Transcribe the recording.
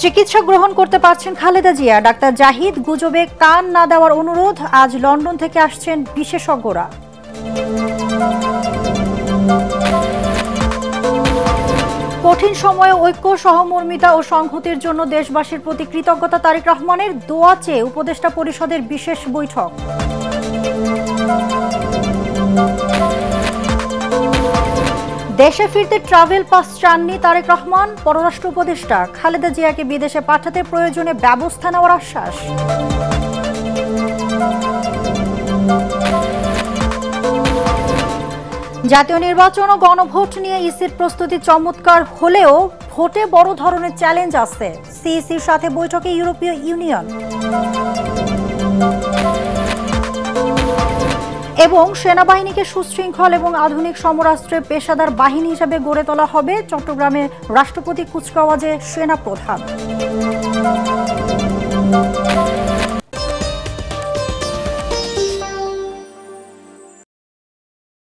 চিকিৎসা গ্রহণ করতে পারছেন খালেদা জিয়া। ডাক্তার জাহিদ গুজবে কান না দেওয়ার অনুরোধ। আজ লন্ডন থেকে আসছেন বিশেষজ্ঞরা। কঠিন সময়ে ঐক্য, সহমর্মিতা ও সংহতির জন্য দেশবাসীর প্রতি কৃতজ্ঞতা তারেক রহমানের। দোয়া চেয়ে উপদেষ্টা পরিষদের বিশেষ বৈঠক। দেশে ফিরতে ট্রাভেল পাস চাননি তারেক রহমান। পররাষ্ট্র উপদেষ্টা খালেদা জিয়াকে বিদেশে পাঠাতে প্রয়োজনে ব্যবস্থা নেওয়ার আশ্বাস। জাতীয় নির্বাচন ও গণভোট নিয়ে ইসির প্রস্তুতি চমৎকার হলেও ভোটে বড় ধরনের চ্যালেঞ্জ আছে। সিইসির সাথে বৈঠকে ইউরোপীয় ইউনিয়ন। এবং সেনাবাহিনীকে সুশৃঙ্খল এবং আধুনিক সমরাস্ত্রের পেশাদার বাহিনী হিসেবে গড়ে তোলা হবে। চট্টগ্রামে রাষ্ট্রপতি কুচকাওয়াজে সেনা প্রধান।